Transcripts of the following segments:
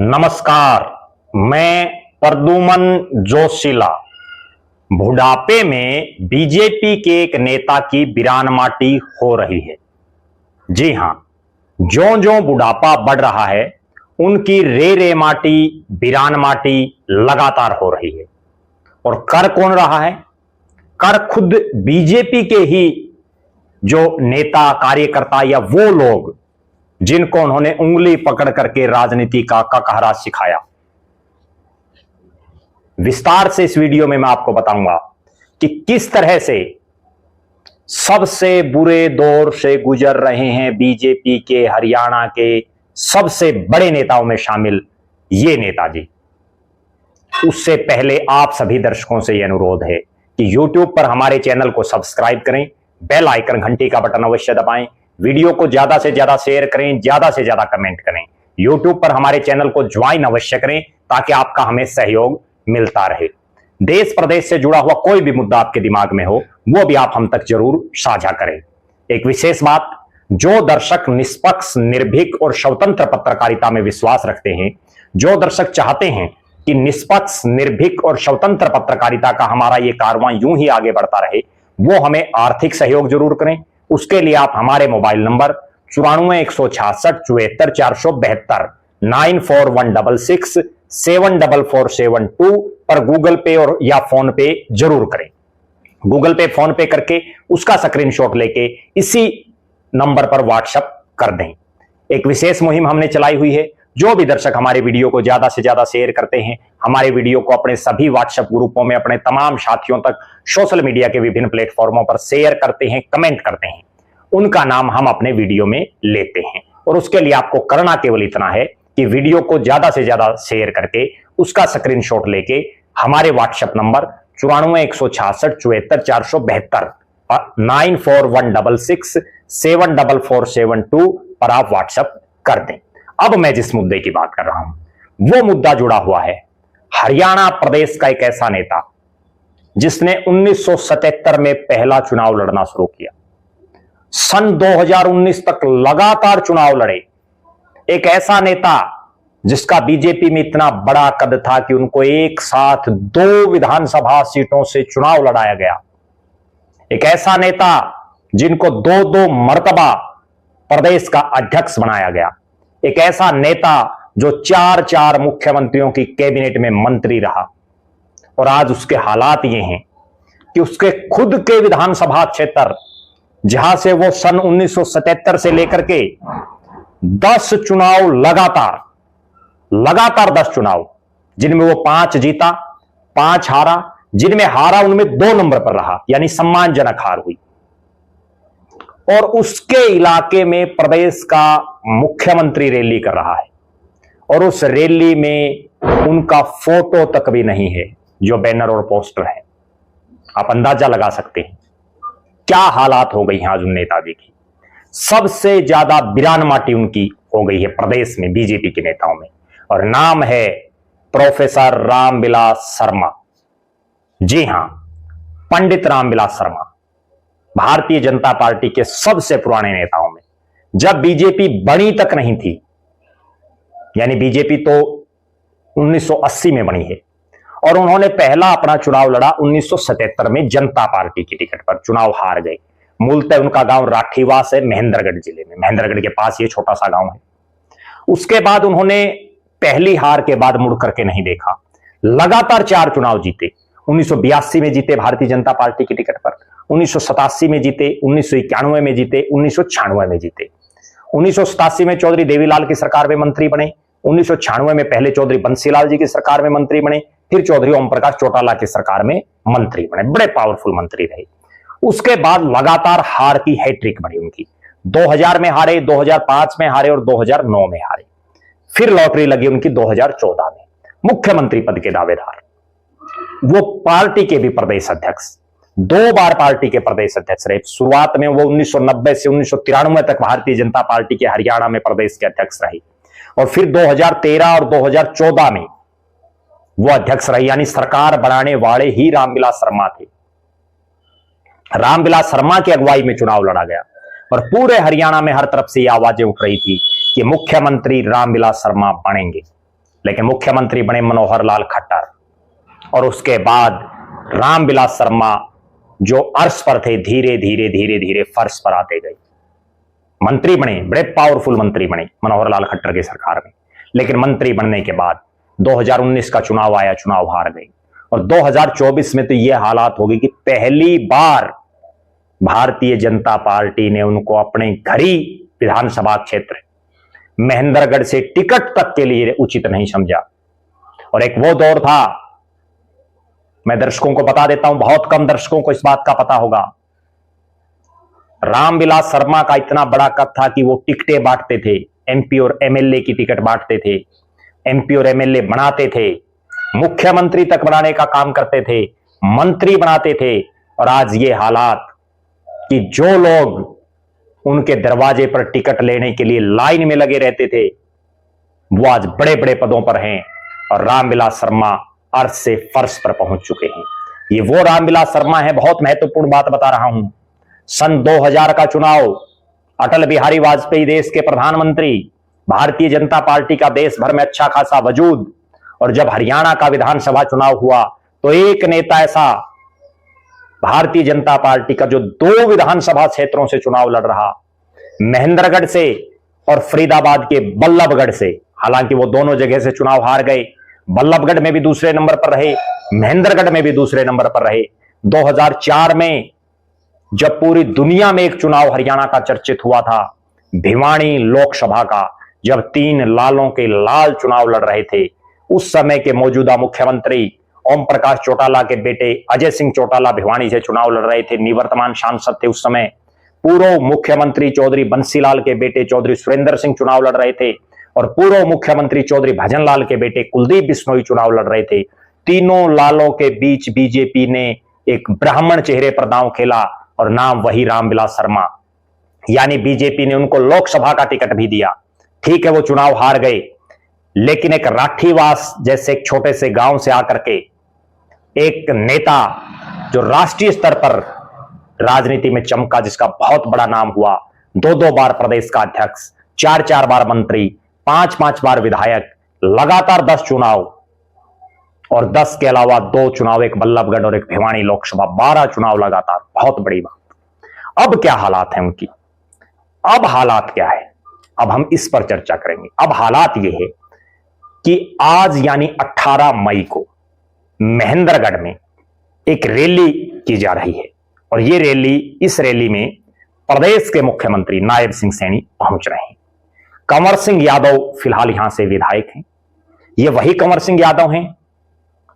नमस्कार, मैं प्रद्युमन जोशीला। बुढ़ापे में बीजेपी के एक नेता की वीरानमाटी हो रही है। जी हां, ज्यों ज्यों बुढ़ापा बढ़ रहा है उनकी रे माटी वीरानमाटी लगातार हो रही है। और कर कौन रहा है? कर खुद बीजेपी के ही जो नेता कार्यकर्ता या वो लोग जिनको उन्होंने उंगली पकड़ करके राजनीति का ककहरा सिखाया। विस्तार से इस वीडियो में मैं आपको बताऊंगा कि किस तरह से सबसे बुरे दौर से गुजर रहे हैं बीजेपी के हरियाणा के सबसे बड़े नेताओं में शामिल ये नेताजी। उससे पहले आप सभी दर्शकों से यह अनुरोध है कि YouTube पर हमारे चैनल को सब्सक्राइब करें, बेल आइकन घंटी का बटन अवश्य दबाएं, वीडियो को ज्यादा से ज्यादा शेयर करें, ज्यादा से ज्यादा कमेंट करें। YouTube पर हमारे चैनल को ज्वाइन अवश्य करें ताकि आपका हमें सहयोग मिलता रहे। देश प्रदेश से जुड़ा हुआ कोई भी मुद्दा आपके दिमाग में हो वो भी आप हम तक जरूर साझा करें। एक विशेष बात, जो दर्शक निष्पक्ष, निर्भीक और स्वतंत्र पत्रकारिता में विश्वास रखते हैं, जो दर्शक चाहते हैं कि निष्पक्ष, निर्भीक और स्वतंत्र पत्रकारिता का हमारा ये कारवां यूं ही आगे बढ़ता रहे, वो हमें आर्थिक सहयोग जरूर करें। उसके लिए आप हमारे मोबाइल नंबर 9416674472 9416674472 पर गूगल पे और या फोन पे जरूर करें। गूगल पे, फोन पे करके उसका स्क्रीनशॉट लेके इसी नंबर पर व्हाट्सएप कर दें। एक विशेष मुहिम हमने चलाई हुई है। जो भी दर्शक हमारे वीडियो को ज्यादा से ज्यादा शेयर करते हैं, हमारे वीडियो को अपने सभी व्हाट्सएप ग्रुपों में अपने तमाम साथियों तक, सोशल मीडिया के विभिन्न प्लेटफॉर्मों पर शेयर करते हैं, कमेंट करते हैं, उनका नाम हम अपने वीडियो में लेते हैं। और उसके लिए आपको करना केवल इतना है कि वीडियो को ज्यादा से ज्यादा शेयर करके उसका स्क्रीनशॉट लेके हमारे व्हाट्सएप नंबर 9416674472 9416674472 पर आप व्हाट्सएप कर दें। अब मैं जिस मुद्दे की बात कर रहा हूं वो मुद्दा जुड़ा हुआ है हरियाणा प्रदेश का एक ऐसा नेता जिसने 1977 में पहला चुनाव लड़ना शुरू किया। सन 2019 तक लगातार चुनाव लड़े। एक ऐसा नेता जिसका बीजेपी में इतना बड़ा कद था कि उनको एक साथ 2 विधानसभा सीटों से चुनाव लड़ाया गया। एक ऐसा नेता जिनको 2-2 मर्तबा प्रदेश का अध्यक्ष बनाया गया। एक ऐसा नेता जो 4-4 मुख्यमंत्रियों की कैबिनेट में मंत्री रहा। और आज उसके हालात ये हैं कि उसके खुद के विधानसभा क्षेत्र, जहां से वो सन 1977 से लेकर के 10 चुनाव लगातार 10 चुनाव, जिनमें वो 5 जीता, 5 हारा, जिनमें हारा उनमें 2 नंबर पर रहा, यानी सम्मानजनक हार हुई। और उसके इलाके में प्रदेश का मुख्यमंत्री रैली कर रहा है और उस रैली में उनका फोटो तक भी नहीं है, जो बैनर और पोस्टर है। आप अंदाजा लगा सकते हैं क्या हालात हो गई हैं आज उन नेताजी की। सबसे ज्यादा वीरानमाटी उनकी हो गई है प्रदेश में बीजेपी के नेताओं में, और नाम है प्रोफेसर रामविलास शर्मा। जी हां, पंडित रामविलास शर्मा भारतीय जनता पार्टी के सबसे पुराने नेताओं में। जब बीजेपी बनी तक नहीं थी, यानी बीजेपी तो 1980 में बनी है, और उन्होंने पहला अपना चुनाव लड़ा 1977 में जनता पार्टी की टिकट पर, चुनाव हार गए। मूलतः उनका गांव राठीवास है, महेंद्रगढ़ जिले में, महेंद्रगढ़ के पास ये छोटा सा गांव है। उसके बाद उन्होंने पहली हार के बाद मुड़ करके नहीं देखा। लगातार 4 चुनाव जीते। 1982 में जीते भारतीय जनता पार्टी की टिकट पर, 1987 में जीते, 1991 में जीते, 1996 में जीते। 1987 में चौधरी देवीलाल की सरकार में मंत्री बने। 1996 में पहले चौधरी बंसीलाल जी की सरकार में मंत्री बने, फिर चौधरी ओम प्रकाश चौटाला की सरकार में मंत्री बने। बड़े पावरफुल मंत्री रहे। उसके बाद लगातार हार की हैट्रिक बनी उनकी। 2000 में हारे, 2005 में हारे और 2009 में हारे। फिर लॉटरी लगी उनकी 2014 में। मुख्यमंत्री पद के दावेदार, वो पार्टी के भी प्रदेश अध्यक्ष, 2 बार पार्टी के प्रदेश अध्यक्ष रहे। शुरुआत में वो 1990 से 1993 तक भारतीय जनता पार्टी के हरियाणा में प्रदेश के अध्यक्ष रहे, और फिर 2013 और 2014 में वो अध्यक्ष रहे, यानी सरकार बनाने वाले ही रामविलास शर्मा थे। रामविलास शर्मा की अगुवाई में चुनाव लड़ा गया और पूरे हरियाणा में हर तरफ से ये आवाजें उठ रही थी कि मुख्यमंत्री रामविलास शर्मा बनेंगे। लेकिन मुख्यमंत्री बने मनोहर लाल खट्टर, और उसके बाद रामविलास शर्मा जो अर्श पर थे धीरे धीरे धीरे धीरे फर्श पर आते गए। मंत्री बने, बड़े पावरफुल मंत्री बने मनोहर लाल खट्टर की सरकार में, लेकिन मंत्री बनने के बाद 2019 का चुनाव आया, चुनाव हार गए। और 2024 में तो यह हालात होगी कि पहली बार भारतीय जनता पार्टी ने उनको अपने घर ही विधानसभा क्षेत्र महेंद्रगढ़ से टिकट तक के लिए उचित नहीं समझा। और एक वो दौर था, मैं दर्शकों को बता देता हूं, बहुत कम दर्शकों को इस बात का पता होगा, रामविलास शर्मा का इतना बड़ा कद था कि वो टिकटें बांटते थे, एमपी और एमएलए की टिकट बांटते थे, एमपी और एमएलए बनाते थे, मुख्यमंत्री तक बनाने का काम करते थे, मंत्री बनाते थे। और आज ये हालात कि जो लोग उनके दरवाजे पर टिकट लेने के लिए लाइन में लगे रहते थे वो आज बड़े बड़े पदों पर हैं, और रामविलास शर्मा अर्श से फर्श पर पहुंच चुके हैं। ये वो रामविलास शर्मा है, बहुत महत्वपूर्ण बात बता रहा हूं। सन 2000 का चुनाव, अटल बिहारी वाजपेयी देश के प्रधानमंत्री, भारतीय जनता पार्टी का देश भर में अच्छा खासा वजूद, और जब हरियाणा का विधानसभा चुनाव हुआ तो एक नेता ऐसा भारतीय जनता पार्टी का जो 2 विधानसभा क्षेत्रों से चुनाव लड़ रहा, महेंद्रगढ़ से और फरीदाबाद के बल्लभगढ़ से, हालांकि वो दोनों जगह से चुनाव हार गए, बल्लभगढ़ में भी दूसरे नंबर पर रहे, महेंद्रगढ़ में भी दूसरे नंबर पर रहे। 2004 में जब पूरी दुनिया में एक चुनाव हरियाणा का चर्चित हुआ था, भिवानी लोकसभा का, जब 3 लालों के लाल चुनाव लड़ रहे थे, उस समय के मौजूदा मुख्यमंत्री ओम प्रकाश चौटाला के बेटे अजय सिंह चौटाला भिवानी से चुनाव लड़ रहे थे, निवर्तमान सांसद थे उस समय। पूर्व मुख्यमंत्री चौधरी बंसीलाल के बेटे चौधरी सुरेंद्र सिंह चुनाव लड़ रहे थे, और पूर्व मुख्यमंत्री चौधरी भजनलाल के बेटे कुलदीप बिश्नोई चुनाव लड़ रहे थे। तीनों लालों के बीच बीजेपी ने एक ब्राह्मण चेहरे पर दांव खेला, और नाम वही रामविलास शर्मा, यानी बीजेपी ने उनको लोकसभा का टिकट भी दिया। ठीक है, वो चुनाव हार गए, लेकिन एक राठीवास जैसे एक छोटे से गांव से आकर के एक नेता जो राष्ट्रीय स्तर पर राजनीति में चमका, जिसका बहुत बड़ा नाम हुआ, 2-2 बार प्रदेश का अध्यक्ष, 4-4 बार मंत्री, 5-5 बार विधायक, लगातार 10 चुनाव, और 10 के अलावा 2 चुनाव, एक बल्लभगढ़ और एक भिवानी लोकसभा, 12 चुनाव लगातार, बहुत बड़ी बात। अब क्या हालात हैं उनकी? अब हालात क्या है? अब हम इस पर चर्चा करेंगे। अब हालात यह है कि आज यानी 18 मई को महेंद्रगढ़ में एक रैली की जा रही है, और ये रैली, इस रैली में प्रदेश के मुख्यमंत्री नायब सिंह सैनी पहुंच रहे हैं। कंवर सिंह यादव फिलहाल यहां से विधायक हैं। ये वही कंवर सिंह यादव हैं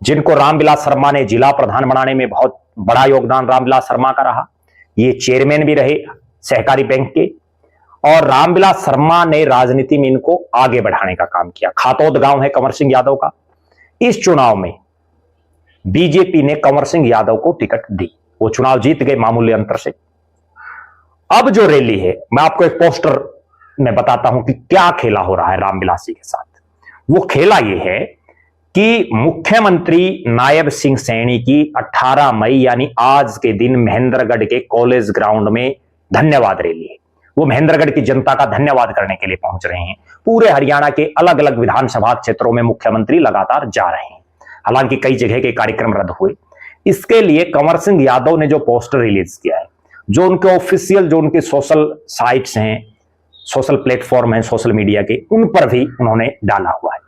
जिनको रामविलास शर्मा ने जिला प्रधान बनाने में बहुत बड़ा योगदान रामविलास शर्मा का रहा। ये चेयरमैन भी रहे सहकारी बैंक के, और रामविलास शर्मा ने राजनीति में इनको आगे बढ़ाने का काम किया। खातौद गांव है कंवर सिंह यादव का। इस चुनाव में बीजेपी ने कंवर सिंह यादव को टिकट दी, वो चुनाव जीत गए मामूली अंतर से। अब जो रैली है, मैं आपको एक पोस्टर में बताता हूं कि क्या खेला हो रहा है रामविलास जी के साथ। वो खेला ये है कि मुख्यमंत्री नायब सिंह सैनी की 18 मई यानी आज के दिन महेंद्रगढ़ के कॉलेज ग्राउंड में धन्यवाद रैली है। वो महेंद्रगढ़ की जनता का धन्यवाद करने के लिए पहुंच रहे हैं। पूरे हरियाणा के अलग अलग विधानसभा क्षेत्रों में मुख्यमंत्री लगातार जा रहे हैं, हालांकि कई जगह के कार्यक्रम रद्द हुए। इसके लिए कंवर सिंह यादव ने जो पोस्टर रिलीज किया है, जो उनके ऑफिशियल, जो उनके सोशल साइट्स हैं, सोशल प्लेटफॉर्म हैं सोशल मीडिया के, उन पर भी उन्होंने डाला हुआ है।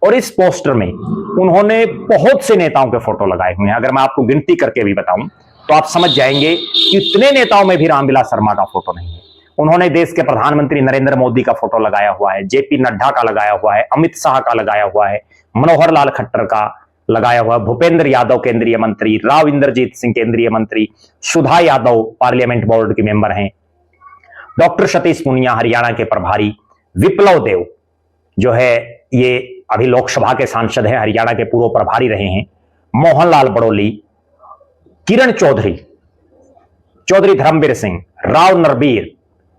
और इस पोस्टर में उन्होंने बहुत से नेताओं के फोटो लगाए हुए हैं। अगर मैं आपको गिनती करके भी बताऊं तो आप समझ जाएंगे कि इतने नेताओं में भी रामविलास शर्मा का फोटो नहीं है। उन्होंने देश के प्रधानमंत्री नरेंद्र मोदी का फोटो लगाया हुआ है, जेपी नड्डा का लगाया हुआ है, अमित शाह का लगाया हुआ है, मनोहर लाल खट्टर का लगाया हुआ है, भूपेंद्र यादव केंद्रीय मंत्री, राव इंद्रजीत सिंह केंद्रीय मंत्री, सुधा यादव पार्लियामेंट बोर्ड के मेंबर हैं, डॉक्टर सतीश पूनिया हरियाणा के प्रभारी, विप्लव देव जो है ये अभी लोकसभा के सांसद हैं, हरियाणा के पूर्व प्रभारी रहे हैं, मोहनलाल बड़ोली, किरण चौधरी, चौधरी धर्मवीर सिंह, राव नरबीर,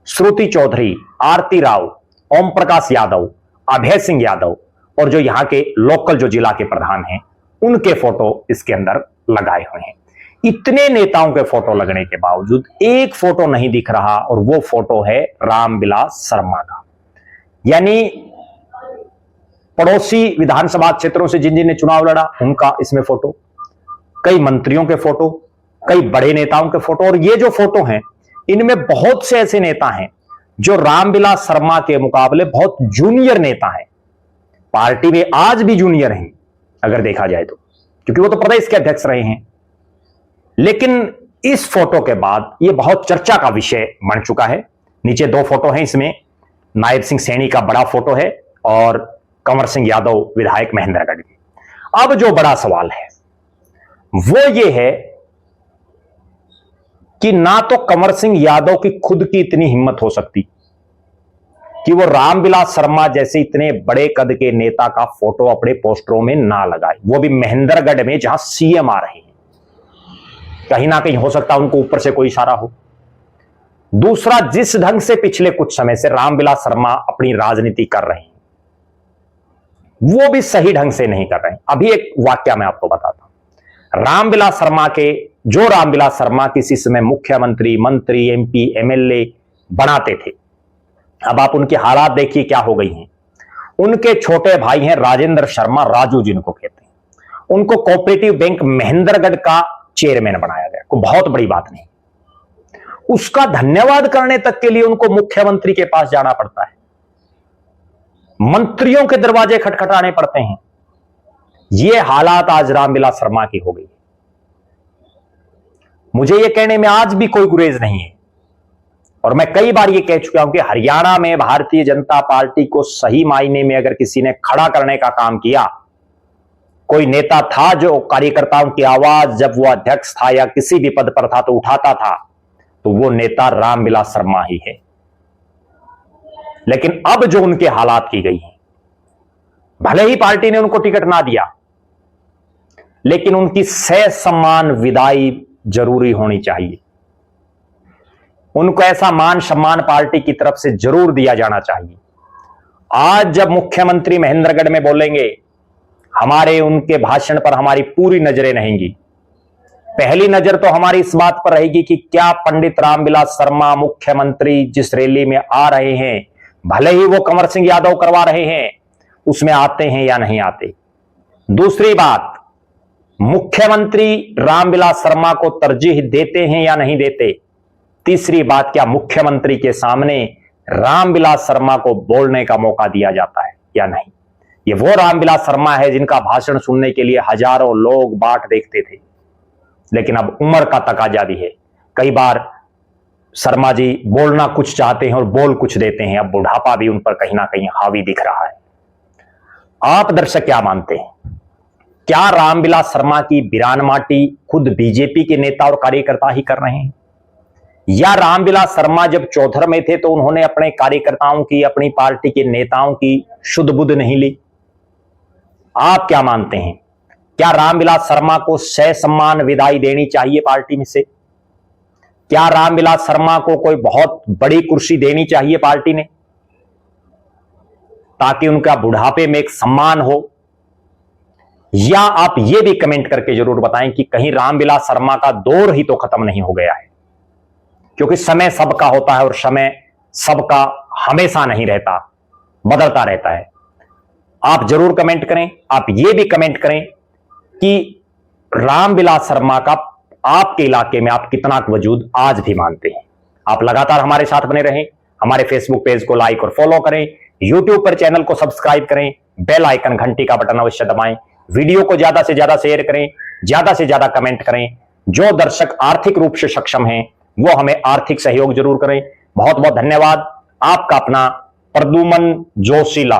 श्रुति चौधरी, आरती राव, ओम प्रकाश यादव, अभय सिंह यादव, और जो यहाँ के लोकल जो जिला के प्रधान हैं उनके फोटो इसके अंदर लगाए हुए हैं। इतने नेताओं के फोटो लगने के बावजूद एक फोटो नहीं दिख रहा, और वो फोटो है रामविलास शर्मा का। यानी पड़ोसी विधानसभा क्षेत्रों से जिन जिन ने चुनाव लड़ा उनका इसमें फोटो, कई मंत्रियों के फोटो, कई बड़े नेताओं के फोटो। और ये जो फोटो हैं इनमें बहुत से ऐसे नेता हैं जो रामविलास शर्मा के मुकाबले बहुत जूनियर नेता हैं, पार्टी में आज भी जूनियर हैं अगर देखा जाए तो, क्योंकि वो तो प्रदेश के अध्यक्ष रहे हैं। लेकिन इस फोटो के बाद ये बहुत चर्चा का विषय बन चुका है। नीचे दो फोटो हैं, इसमें नायब सिंह सैनी का बड़ा फोटो है और कंवर सिंह यादव विधायक महेंद्रगढ़ के। अब जो बड़ा सवाल है वो ये है कि ना तो कंवर सिंह यादव की खुद की इतनी हिम्मत हो सकती कि वो रामविलास शर्मा जैसे इतने बड़े कद के नेता का फोटो अपने पोस्टरों में ना लगाए, वो भी महेंद्रगढ़ में जहां सीएम आ रहे हैं। कहीं ना कहीं हो सकता है उनको ऊपर से कोई इशारा हो। दूसरा, जिस ढंग से पिछले कुछ समय से रामविलास शर्मा अपनी राजनीति कर रहे हैं वो भी सही ढंग से नहीं कर रहे हैं। अभी एक वाक्य मैं आपको बताता हूं। रामविलास शर्मा किसी समय मुख्यमंत्री, मंत्री, एमपी, एमएलए बनाते थे। अब आप उनकी हालात देखिए क्या हो गई हैं। उनके छोटे भाई हैं राजेंद्र शर्मा, राजू जिनको कहते हैं, उनको कोऑपरेटिव बैंक महेंद्रगढ़ का चेयरमैन बनाया गया। कोई बहुत बड़ी बात नहीं। उसका धन्यवाद करने तक के लिए उनको मुख्यमंत्री के पास जाना पड़ता है, मंत्रियों के दरवाजे खटखटाने पड़ते हैं। यह हालात आज रामविलास शर्मा की हो गई। मुझे यह कहने में आज भी कोई गुरेज नहीं है और मैं कई बार यह कह चुका हूं कि हरियाणा में भारतीय जनता पार्टी को सही मायने में अगर किसी ने खड़ा करने का काम किया, कोई नेता था जो कार्यकर्ताओं की आवाज जब वो अध्यक्ष था या किसी भी पद पर था तो उठाता था, तो वो नेता रामविलास शर्मा ही है। लेकिन अब जो उनके हालात की गई हैं, भले ही पार्टी ने उनको टिकट ना दिया, लेकिन उनकी सह सम्मान विदाई जरूरी होनी चाहिए। उनको ऐसा मान सम्मान पार्टी की तरफ से जरूर दिया जाना चाहिए। आज जब मुख्यमंत्री महेंद्रगढ़ में बोलेंगे, हमारे उनके भाषण पर हमारी पूरी नजरें रहेंगी। पहली नजर तो हमारी इस बात पर रहेगी कि क्या पंडित रामविलास शर्मा मुख्यमंत्री जिस रैली में आ रहे हैं, भले ही वो कंवर सिंह यादव करवा रहे हैं, उसमें आते हैं या नहीं आते। दूसरी बात, मुख्यमंत्री रामविलास शर्मा को तरजीह देते हैं या नहीं देते। तीसरी बात, क्या मुख्यमंत्री के सामने रामविलास शर्मा को बोलने का मौका दिया जाता है या नहीं। ये वो रामविलास शर्मा है जिनका भाषण सुनने के लिए हजारों लोग बाट देखते थे, लेकिन अब उम्र का तकाजा भी है। कई बार शर्मा जी बोलना कुछ चाहते हैं और बोल कुछ देते हैं। अब बुढ़ापा भी उन पर कहीं ना कहीं हावी दिख रहा है। आप दर्शक क्या मानते हैं? क्या रामविलास शर्मा की बिरान माटी खुद बीजेपी के नेता और कार्यकर्ता ही कर रहे हैं, या रामविलास शर्मा जब चौधर में थे तो उन्होंने अपने कार्यकर्ताओं की, अपनी पार्टी के नेताओं की शुद्ध बुद्ध नहीं ली? आप क्या मानते हैं? क्या रामविलास शर्मा को सह सम्मान विदाई देनी चाहिए पार्टी में से? क्या रामविलास शर्मा को कोई बहुत बड़ी कुर्सी देनी चाहिए पार्टी ने, ताकि उनका बुढ़ापे में एक सम्मान हो? या आप यह भी कमेंट करके जरूर बताएं कि कहीं रामविलास शर्मा का दौर ही तो खत्म नहीं हो गया है, क्योंकि समय सबका होता है और समय सबका हमेशा नहीं रहता, बदलता रहता है। आप जरूर कमेंट करें। आप यह भी कमेंट करें कि रामविलास शर्मा का आपके इलाके में आप कितना वजूद आज भी मानते हैं। आप लगातार हमारे साथ बने रहें। हमारे फेसबुक पेज को लाइक और फॉलो करें, यूट्यूब पर चैनल को सब्सक्राइब करें, बेल आइकन घंटी का बटन अवश्य दबाएं, वीडियो को ज्यादा से ज्यादा शेयर करें, ज्यादा से ज्यादा कमेंट करें। जो दर्शक आर्थिक रूप से सक्षम हैं वो हमें आर्थिक सहयोग जरूर करें। बहुत बहुत धन्यवाद। आपका अपना प्रद्युमन जोशीला।